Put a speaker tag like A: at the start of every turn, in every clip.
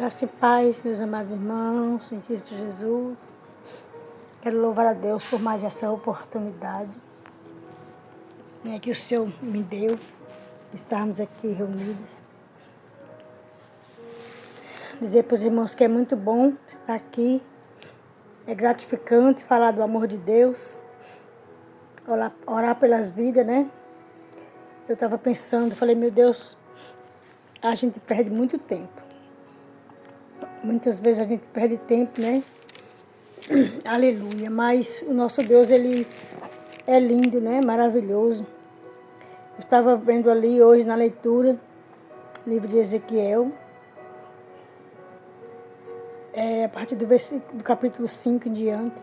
A: Graça e paz, meus amados irmãos, em Cristo Jesus. Quero louvar a Deus por mais essa oportunidade que o Senhor me deu, estarmos aqui reunidos. Dizer para os irmãos que é muito bom estar aqui, é gratificante falar do amor de Deus, orar pelas vidas, né? Eu estava pensando, falei, meu Deus, a gente perde muito tempo. Muitas vezes a gente perde tempo, né? Aleluia. Mas o nosso Deus, Ele é lindo, né? Maravilhoso. Eu estava vendo ali hoje na leitura, livro de Ezequiel, a partir do capítulo 5 em diante.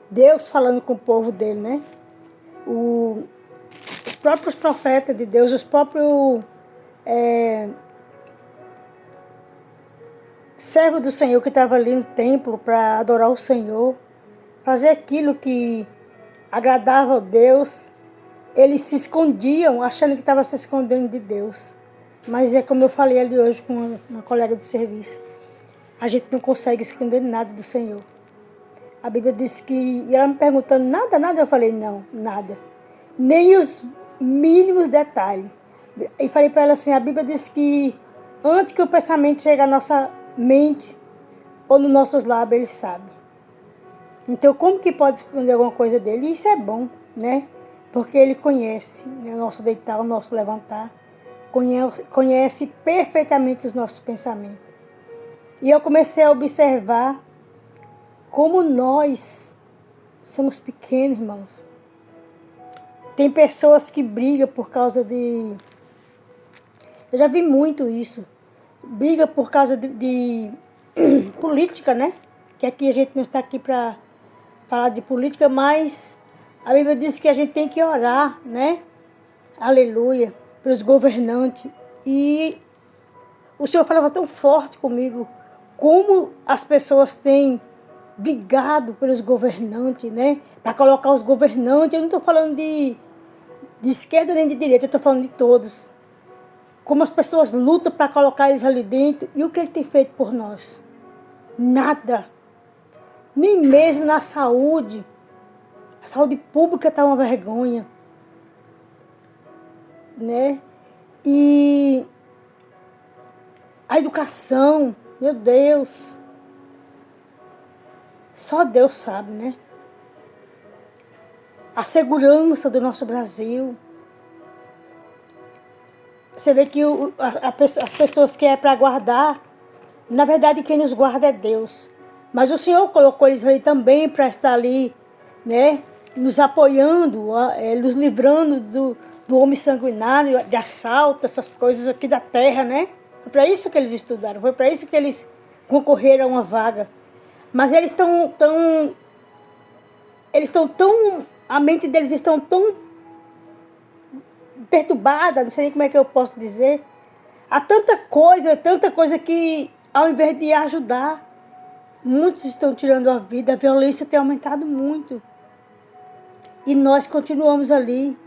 A: Deus falando com o povo dele, né? Os próprios profetas de Deus, os próprios servos do Senhor que estavam ali no templo para adorar o Senhor, fazer aquilo que agradava a Deus, eles se escondiam, achando que estavam se escondendo de Deus. Mas é como eu falei ali hoje com uma colega de serviço, a gente não consegue esconder nada do Senhor. A Bíblia diz que, e ela me perguntando, nada, eu falei, não, nada. Nem os mínimos detalhes. E falei para ela assim, a Bíblia diz que antes que o pensamento chegue à nossa mente ou nos nossos lábios, Ele sabe. Então, como que pode esconder alguma coisa dele? Isso é bom, né? Porque Ele conhece, né, o nosso deitar, o nosso levantar. Conhece perfeitamente os nossos pensamentos. E eu comecei a observar como nós somos pequenos, irmãos. Tem pessoas que brigam por causa de... Eu já vi muito isso. Briga por causa de política, né? Que aqui a gente não está aqui para falar de política, mas a Bíblia diz que a gente tem que orar, né? Aleluia, pelos governantes. E o Senhor falava tão forte comigo, como as pessoas têm brigado pelos governantes, né? Para colocar os governantes, eu não estou falando de esquerda nem de direita, eu estou falando de todos. Como as pessoas lutam para colocar eles ali dentro. E o que Ele tem feito por nós? Nada. Nem mesmo na saúde. A saúde pública está uma vergonha, né? E a educação, meu Deus. Só Deus sabe, né? A segurança do nosso Brasil. Você vê que as pessoas que é para guardar, na verdade quem nos guarda é Deus. Mas o Senhor colocou eles ali também para estar ali, né? Nos apoiando, nos livrando do homem sanguinário, de assalto, essas coisas aqui da terra, né? Foi para isso que eles estudaram, foi para isso que eles concorreram a uma vaga. Mas eles estão tão, a mente deles estão tão perturbada, não sei nem como é que eu posso dizer. Há tanta coisa que, ao invés de ajudar, muitos estão tirando a vida, a violência tem aumentado muito. E nós continuamos ali,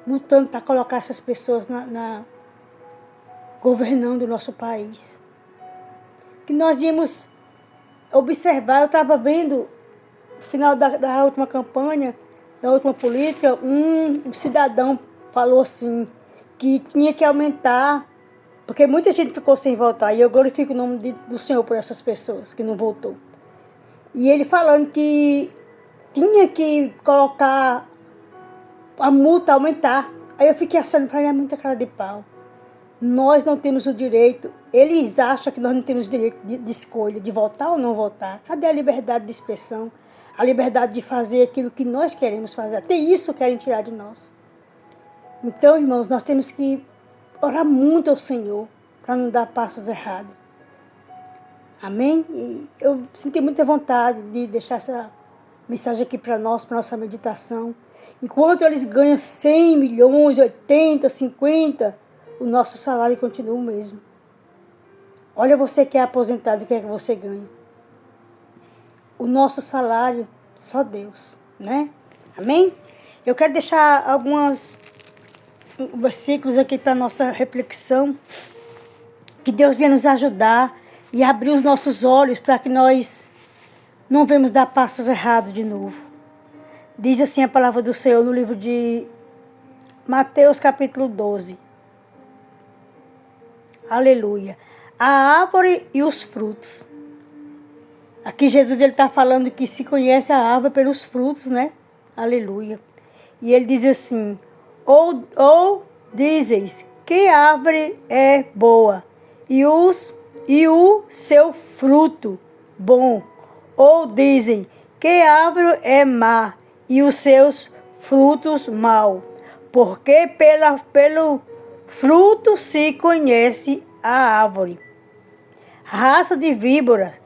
A: lutando para colocar essas pessoas governando o nosso país. Que nós íamos observar, eu estava vendo, no final da última campanha, da última política, um cidadão falou assim, que tinha que aumentar, porque muita gente ficou sem votar, e eu glorifico o nome do Senhor por essas pessoas que não votou. E ele falando que tinha que colocar a multa, aumentar. Aí eu fiquei achando, falei, é muita cara de pau. Nós não temos o direito, eles acham que nós não temos o direito de escolha, de votar ou não votar. Cadê a liberdade de expressão? A liberdade de fazer aquilo que nós queremos fazer. Até isso querem tirar de nós. Então, irmãos, nós temos que orar muito ao Senhor para não dar passos errados. Amém? E eu senti muita vontade de deixar essa mensagem aqui para nós, para nossa meditação. Enquanto eles ganham 100 milhões, 80, 50, o nosso salário continua o mesmo. Olha você que é aposentado, o que é que você ganha? O nosso salário, só Deus, né? Amém? Eu quero deixar alguns versículos aqui para nossa reflexão, Que Deus venha nos ajudar e abrir os nossos olhos para que nós não venhamos dar passos errados de novo. Diz assim a palavra do Senhor no livro de Mateus capítulo 12. Aleluia. A árvore e os frutos. Aqui Jesus está falando que se conhece a árvore pelos frutos, né? Aleluia. E ele diz assim, ou dizeis que árvore é boa e o seu fruto bom. Ou dizem que árvore é má e os seus frutos mau. Porque pelo fruto se conhece a árvore. Raça de víboras,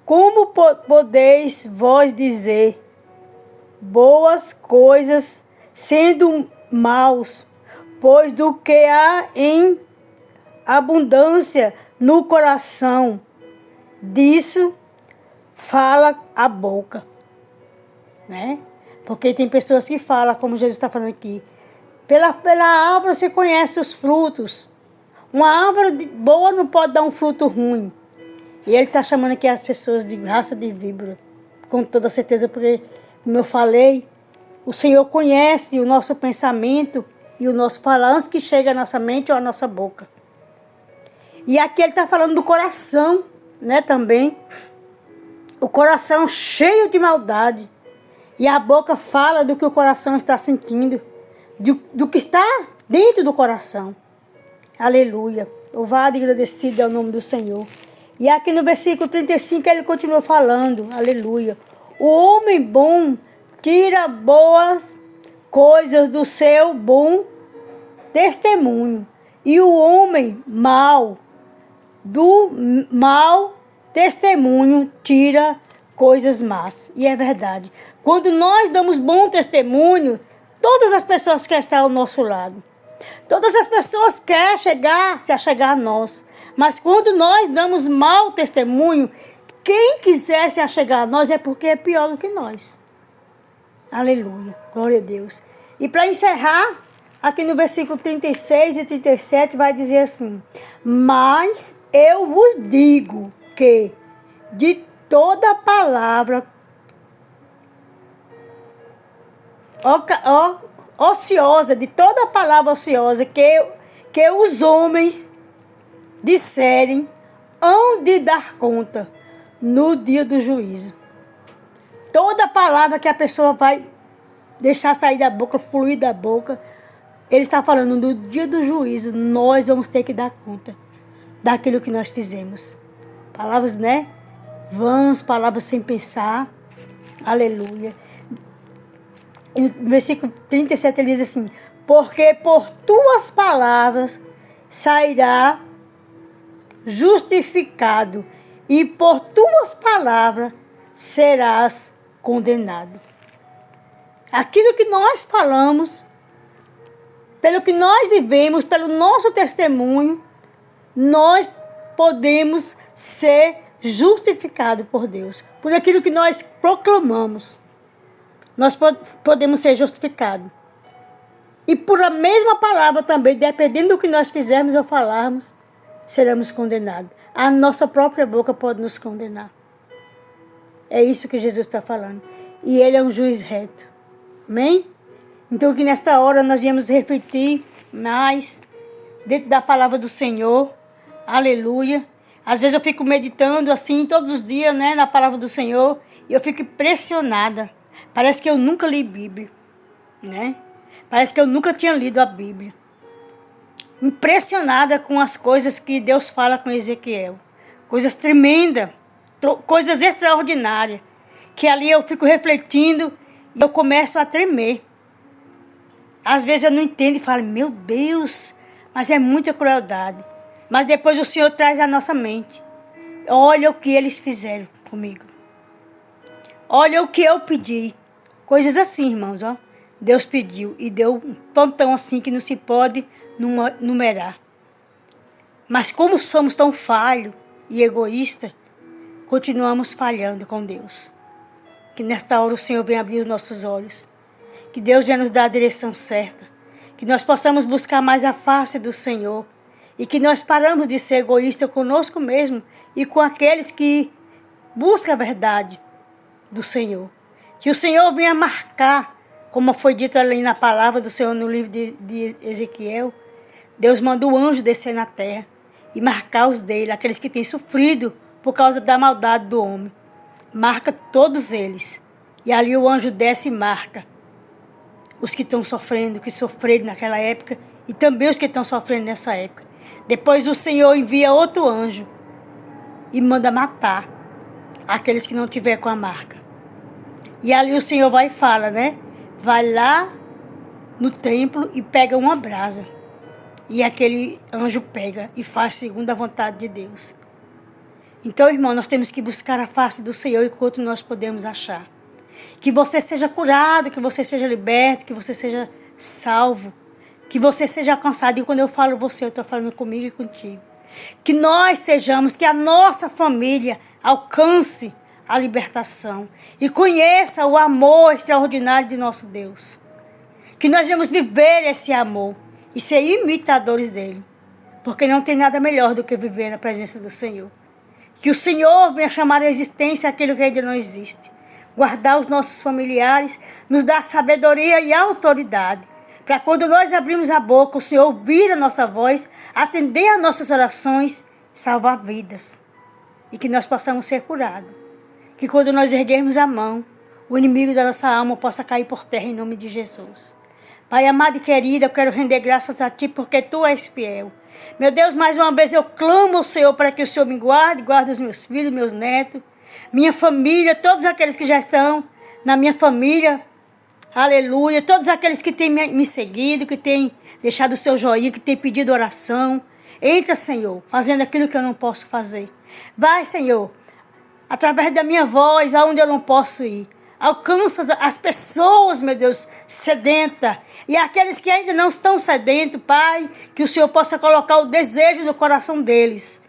A: como podeis vós dizer boas coisas sendo maus? Pois do que há em abundância no coração, disso fala a boca, né? Porque tem pessoas que falam, como Jesus está falando aqui, pela árvore você conhece os frutos. Uma árvore boa não pode dar um fruto ruim. E ele está chamando aqui as pessoas de raça de víbora, com toda certeza, porque, como eu falei, o Senhor conhece o nosso pensamento e o nosso falar antes que chegue à nossa mente ou à nossa boca. E aqui ele está falando do coração, né, também. O coração cheio de maldade. E a boca fala do que o coração está sentindo, do que está dentro do coração. Aleluia. Louvado e agradecido é o nome do Senhor. E aqui no versículo 35 ele continua falando. Aleluia. O homem bom tira boas coisas do seu bom testemunho. E o homem mau, do mau testemunho, tira coisas más. E é verdade. Quando nós damos bom testemunho, todas as pessoas querem estar ao nosso lado. Todas as pessoas querem se achegar a nós. Mas quando nós damos mau testemunho, quem quiser se achegar a nós é porque é pior do que nós. Aleluia. Glória a Deus. E para encerrar, aqui no versículo 36 e 37 vai dizer assim: mas eu vos digo que de toda palavra ociosa, de toda palavra ociosa que os homens disserem, hão de dar conta no dia do juízo. Toda palavra que a pessoa vai deixar sair da boca, fluir da boca, ele está falando, no dia do juízo, nós vamos ter que dar conta daquilo que nós fizemos. Palavras, né? Vãs, palavras sem pensar. Aleluia. E no versículo 37 ele diz assim: porque por tuas palavras sairá justificado, e por tuas palavras serás condenado. Aquilo que nós falamos, pelo que nós vivemos, pelo nosso testemunho, nós podemos ser justificados por Deus. Por aquilo que nós proclamamos, nós podemos ser justificados. E por a mesma palavra também, dependendo do que nós fizermos ou falarmos, seremos condenados. A nossa própria boca pode nos condenar. É isso que Jesus está falando. E Ele é um juiz reto. Amém? Então que nesta hora nós viemos refletir mais dentro da palavra do Senhor. Aleluia. Às vezes eu fico meditando assim todos os dias, né, na palavra do Senhor. E eu fico impressionada. Parece que eu nunca li Bíblia, né? Parece que eu nunca tinha lido a Bíblia. Impressionada com as coisas que Deus fala com Ezequiel. Coisas tremendas, coisas extraordinárias. Que ali eu fico refletindo e eu começo a tremer. Às vezes eu não entendo e falo, meu Deus, mas é muita crueldade. Mas depois o Senhor traz à nossa mente. Olha o que eles fizeram comigo. Olha o que eu pedi. Coisas assim, irmãos, ó. Deus pediu e deu um tantão assim que não se pode numerar. Mas como somos tão falhos e egoístas, continuamos falhando com Deus. Que nesta hora o Senhor venha abrir os nossos olhos. Que Deus venha nos dar a direção certa. Que nós possamos buscar mais a face do Senhor. E que nós paramos de ser egoístas conosco mesmo e com aqueles que buscam a verdade do Senhor. Que o Senhor venha marcar, como foi dito ali na palavra do Senhor no livro de Ezequiel. Deus mandou o anjo descer na terra e marcar os dele, aqueles que têm sofrido por causa da maldade do homem. Marca todos eles. E ali o anjo desce e marca os que estão sofrendo, que sofreram naquela época e também os que estão sofrendo nessa época. Depois o Senhor envia outro anjo e manda matar aqueles que não tiver com a marca. E ali o Senhor vai e fala, né? Vai lá no templo e pega uma brasa. E aquele anjo pega e faz segundo a vontade de Deus. Então, irmão, nós temos que buscar a face do Senhor enquanto nós podemos achar. Que você seja curado, que você seja liberto, que você seja salvo, que você seja alcançado. E quando eu falo você, eu estou falando comigo e contigo. Que nós sejamos, que a nossa família alcance a libertação e conheça o amor extraordinário de nosso Deus. Que nós vamos viver esse amor e ser imitadores dele. Porque não tem nada melhor do que viver na presença do Senhor. Que o Senhor venha chamar à existência aquilo que ainda não existe. Guardar os nossos familiares, nos dar sabedoria e autoridade. Para quando nós abrimos a boca, o Senhor ouvir a nossa voz, atender às nossas orações, salvar vidas. E que nós possamos ser curados. Que quando nós erguermos a mão, o inimigo da nossa alma possa cair por terra em nome de Jesus. Pai amado e querido, eu quero render graças a Ti porque Tu és fiel. Meu Deus, mais uma vez eu clamo ao Senhor para que o Senhor me guarde, guarde os meus filhos, meus netos, minha família, todos aqueles que já estão na minha família, aleluia, todos aqueles que têm me seguido, que têm deixado o seu joinha, que têm pedido oração. Entra, Senhor, fazendo aquilo que eu não posso fazer. Vai, Senhor, através da minha voz, aonde eu não posso ir. Alcança as pessoas, meu Deus, sedentas. E aqueles que ainda não estão sedentos, Pai, que o Senhor possa colocar o desejo no coração deles.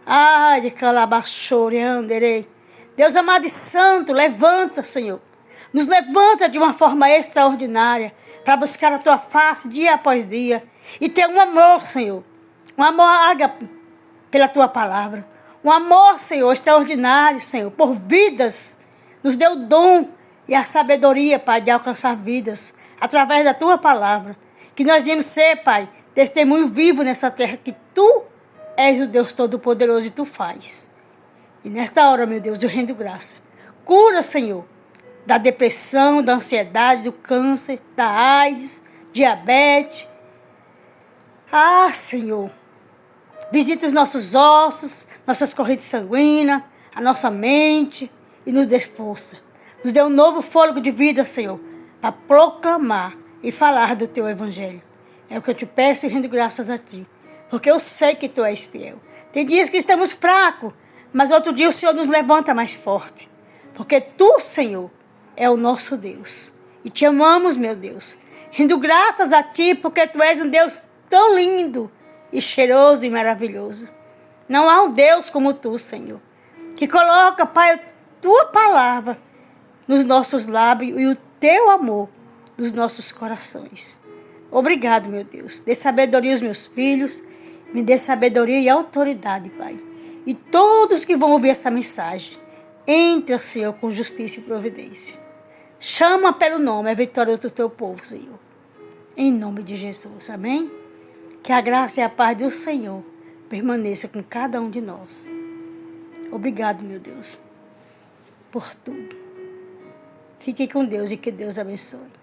A: Ai, de calabachore, anderei. Deus amado e santo, levanta, Senhor. Nos levanta de uma forma extraordinária para buscar a Tua face dia após dia. E ter um amor, Senhor. Um amor ágape pela Tua palavra. Um amor, Senhor, extraordinário, Senhor, por vidas. Nos dê o dom e a sabedoria, Pai, de alcançar vidas através da Tua palavra. Que nós devemos ser, Pai, testemunho vivo nessa terra que Tu és o Deus Todo-Poderoso e Tu faz. E nesta hora, meu Deus, eu rendo graça. Cura, Senhor, da depressão, da ansiedade, do câncer, da AIDS, diabetes. Ah, Senhor, visita os nossos ossos, nossas correntes sanguíneas, a nossa mente e nos dê força. Nos dê um novo fôlego de vida, Senhor, para proclamar e falar do Teu Evangelho. É o que eu te peço e rendo graças a Ti, porque eu sei que Tu és fiel. Tem dias que estamos fracos, mas outro dia o Senhor nos levanta mais forte. Porque Tu, Senhor, é o nosso Deus. E Te amamos, meu Deus. Rendo graças a Ti, porque Tu és um Deus tão lindo e cheiroso e maravilhoso. Não há um Deus como Tu, Senhor, que coloca, Pai, Tua palavra nos nossos lábios e o Teu amor nos nossos corações. Obrigado, meu Deus. Dê sabedoria aos meus filhos, me dê sabedoria e autoridade, Pai. E todos que vão ouvir essa mensagem, entra, Senhor, com justiça e providência. Chama pelo nome a vitória do Teu povo, Senhor. Em nome de Jesus, amém? Que a graça e a paz do Senhor permaneça com cada um de nós. Obrigado, meu Deus, por tudo. Fique com Deus e que Deus abençoe.